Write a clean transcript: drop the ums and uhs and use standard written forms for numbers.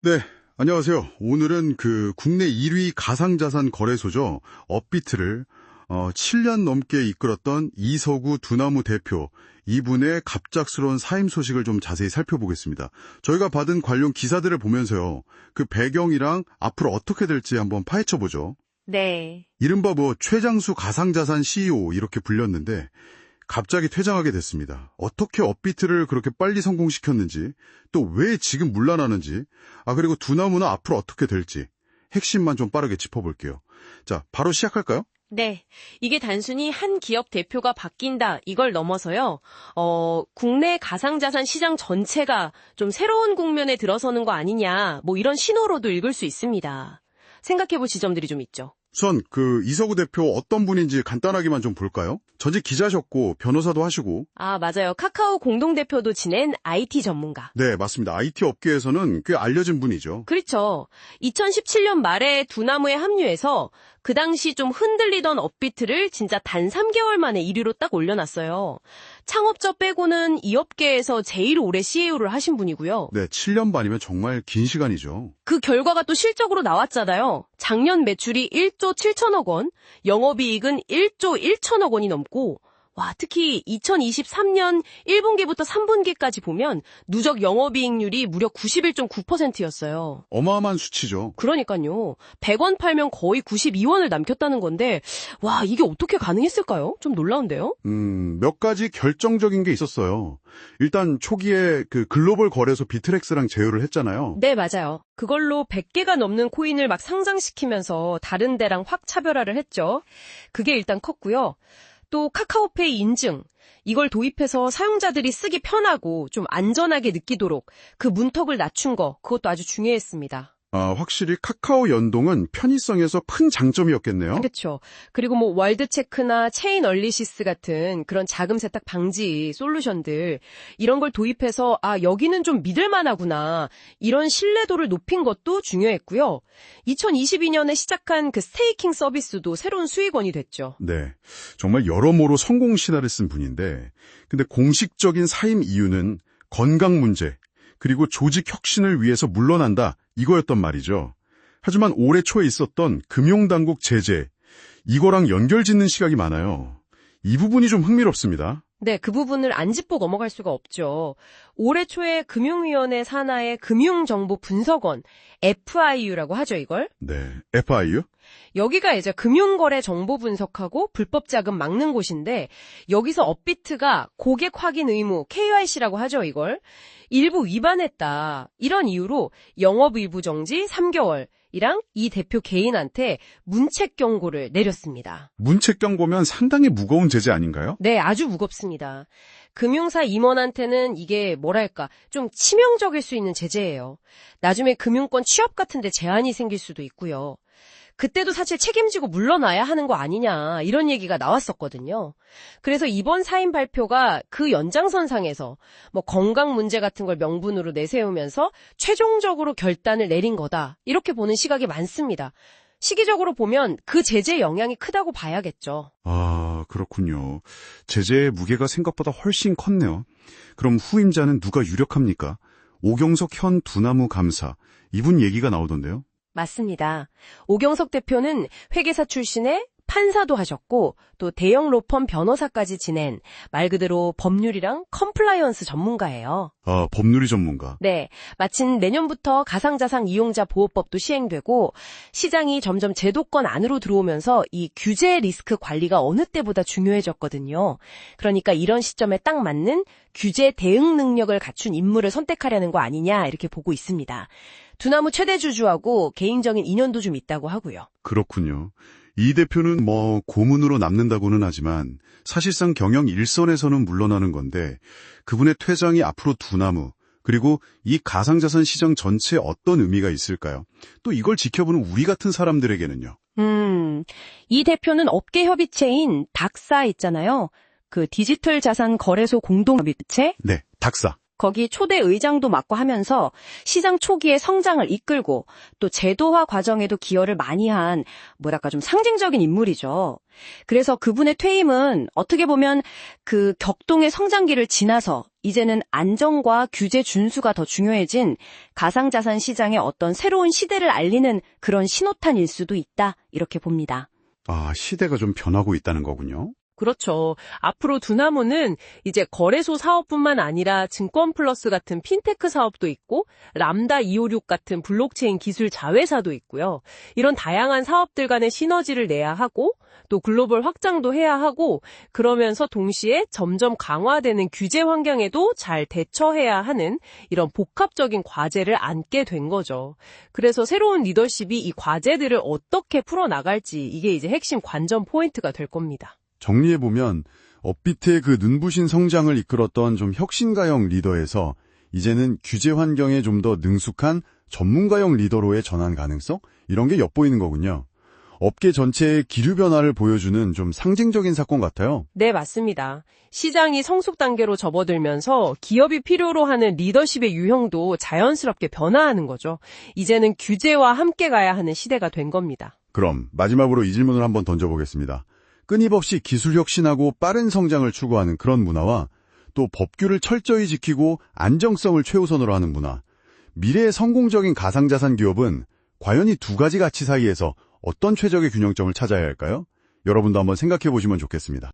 네, 안녕하세요. 오늘은 국내 1위 가상자산 거래소죠. 업비트를 7년 넘게 이끌었던 이서구 두나무 대표, 이분의 갑작스러운 사임 소식을 좀 자세히 살펴보겠습니다. 저희가 받은 관련 기사들을 보면서요. 그 배경이랑 앞으로 어떻게 될지 한번 파헤쳐보죠. 네. 이른바 최장수 가상자산 CEO 이렇게 불렸는데 갑자기 퇴장하게 됐습니다. 어떻게 업비트를 그렇게 빨리 성공시켰는지, 또 왜 지금 물러나는지, 그리고 두나무는 앞으로 어떻게 될지 핵심만 좀 빠르게 짚어볼게요. 자, 바로 시작할까요? 네. 이게 단순히 한 기업 대표가 바뀐다, 이걸 넘어서요. 국내 가상자산 시장 전체가 좀 새로운 국면에 들어서는 거 아니냐, 이런 신호로도 읽을 수 있습니다. 생각해볼 지점들이 좀 있죠. 우선 이서구 대표 어떤 분인지 간단하게만 좀 볼까요? 전직 기자셨고 변호사도 하시고. 맞아요. 카카오 공동대표도 지낸 IT 전문가. 네, 맞습니다. IT 업계에서는 꽤 알려진 분이죠. 그렇죠. 2017년 말에 두나무에 합류해서 그 당시 좀 흔들리던 업비트를 진짜 단 3개월 만에 1위로 딱 올려놨어요. 창업자 빼고는 이 업계에서 제일 오래 CEO를 하신 분이고요. 네, 7년 반이면 정말 긴 시간이죠. 그 결과가 또 실적으로 나왔잖아요. 작년 매출이 1조 7천억 원, 영업이익은 1조 1천억 원이 넘고, 특히 2023년 1분기부터 3분기까지 보면 누적 영업이익률이 무려 91.9%였어요. 어마어마한 수치죠. 그러니까요. 100원 팔면 거의 92원을 남겼다는 건데, 이게 어떻게 가능했을까요? 좀 놀라운데요? 몇 가지 결정적인 게 있었어요. 일단 초기에 글로벌 거래소 비트렉스랑 제휴를 했잖아요. 네, 맞아요. 그걸로 100개가 넘는 코인을 막 상장시키면서 다른 데랑 확 차별화를 했죠. 그게 일단 컸고요. 또 카카오페이 인증, 이걸 도입해서 사용자들이 쓰기 편하고 좀 안전하게 느끼도록 그 문턱을 낮춘 거, 그것도 아주 중요했습니다. 확실히 카카오 연동은 편의성에서 큰 장점이었겠네요. 그렇죠. 그리고 월드체크나 체인 얼리시스 같은 그런 자금 세탁 방지 솔루션들, 이런 걸 도입해서 여기는 좀 믿을만하구나, 이런 신뢰도를 높인 것도 중요했고요. 2022년에 시작한 그 스테이킹 서비스도 새로운 수익원이 됐죠. 네, 정말 여러모로 성공 신화를 쓴 분인데, 근데 공식적인 사임 이유는 건강 문제, 그리고 조직 혁신을 위해서 물러난다, 이거였단 말이죠. 하지만 올해 초에 있었던 금융당국 제재, 이거랑 연결짓는 시각이 많아요. 이 부분이 좀 흥미롭습니다. 네, 그 부분을 안 짚고 넘어갈 수가 없죠. 올해 초에 금융위원회 산하의 금융정보분석원, FIU라고 하죠, 이걸. 네, FIU? 여기가 이제 금융거래 정보 분석하고 불법 자금 막는 곳인데, 여기서 업비트가 고객 확인 의무, KYC라고 하죠, 이걸. 일부 위반했다, 이런 이유로 영업 일부 정지 3개월, 이랑 이 대표 개인한테 문책 경고를 내렸습니다. 문책 경고면 상당히 무거운 제재 아닌가요? 네, 아주 무겁습니다. 금융사 임원한테는 이게 좀 치명적일 수 있는 제재예요. 나중에 금융권 취업 같은 데 제한이 생길 수도 있고요. 그때도 사실 책임지고 물러나야 하는 거 아니냐, 이런 얘기가 나왔었거든요. 그래서 이번 사임 발표가 그 연장선상에서 건강 문제 같은 걸 명분으로 내세우면서 최종적으로 결단을 내린 거다, 이렇게 보는 시각이 많습니다. 시기적으로 보면 그 제재의 영향이 크다고 봐야겠죠. 그렇군요. 제재의 무게가 생각보다 훨씬 컸네요. 그럼 후임자는 누가 유력합니까? 오경석 현 두나무 감사, 이분 얘기가 나오던데요. 맞습니다. 오경석 대표는 회계사 출신의 판사도 하셨고, 또 대형 로펌 변호사까지 지낸 말 그대로 법률이랑 컴플라이언스 전문가예요. 법률이 전문가. 네, 마침 내년부터 가상자산 이용자 보호법도 시행되고 시장이 점점 제도권 안으로 들어오면서 이 규제 리스크 관리가 어느 때보다 중요해졌거든요. 그러니까 이런 시점에 딱 맞는 규제 대응 능력을 갖춘 인물을 선택하려는 거 아니냐, 이렇게 보고 있습니다. 두나무 최대 주주하고 개인적인 인연도 좀 있다고 하고요. 그렇군요. 이 대표는 고문으로 남는다고는 하지만 사실상 경영 일선에서는 물러나는 건데, 그분의 퇴장이 앞으로 두나무, 그리고 이 가상자산 시장 전체에 어떤 의미가 있을까요? 또 이걸 지켜보는 우리 같은 사람들에게는요. 이 대표는 업계 협의체인 닥사 있잖아요. 그 디지털 자산 거래소 공동협의체? 네, 닥사. 거기 초대 의장도 맡고 하면서 시장 초기의 성장을 이끌고 또 제도화 과정에도 기여를 많이 한 뭐랄까 좀 상징적인 인물이죠. 그래서 그분의 퇴임은 어떻게 보면 그 격동의 성장기를 지나서 이제는 안정과 규제 준수가 더 중요해진 가상자산 시장의 어떤 새로운 시대를 알리는 그런 신호탄일 수도 있다, 이렇게 봅니다. 아, 시대가 좀 변하고 있다는 거군요. 그렇죠. 앞으로 두나무는 이제 거래소 사업뿐만 아니라 증권 플러스 같은 핀테크 사업도 있고 람다 256 같은 블록체인 기술 자회사도 있고요. 이런 다양한 사업들 간의 시너지를 내야 하고 또 글로벌 확장도 해야 하고 그러면서 동시에 점점 강화되는 규제 환경에도 잘 대처해야 하는 이런 복합적인 과제를 안게 된 거죠. 그래서 새로운 리더십이 이 과제들을 어떻게 풀어나갈지 이게 이제 핵심 관전 포인트가 될 겁니다. 정리해보면 업비트의 그 눈부신 성장을 이끌었던 좀 혁신가형 리더에서 이제는 규제 환경에 좀 더 능숙한 전문가형 리더로의 전환 가능성? 이런 게 엿보이는 거군요. 업계 전체의 기류 변화를 보여주는 좀 상징적인 사건 같아요. 네, 맞습니다. 시장이 성숙 단계로 접어들면서 기업이 필요로 하는 리더십의 유형도 자연스럽게 변화하는 거죠. 이제는 규제와 함께 가야 하는 시대가 된 겁니다. 그럼 마지막으로 이 질문을 한번 던져보겠습니다. 끊임없이 기술 혁신하고 빠른 성장을 추구하는 그런 문화와 또 법규를 철저히 지키고 안정성을 최우선으로 하는 문화. 미래의 성공적인 가상자산 기업은 과연 이 두 가지 가치 사이에서 어떤 최적의 균형점을 찾아야 할까요? 여러분도 한번 생각해 보시면 좋겠습니다.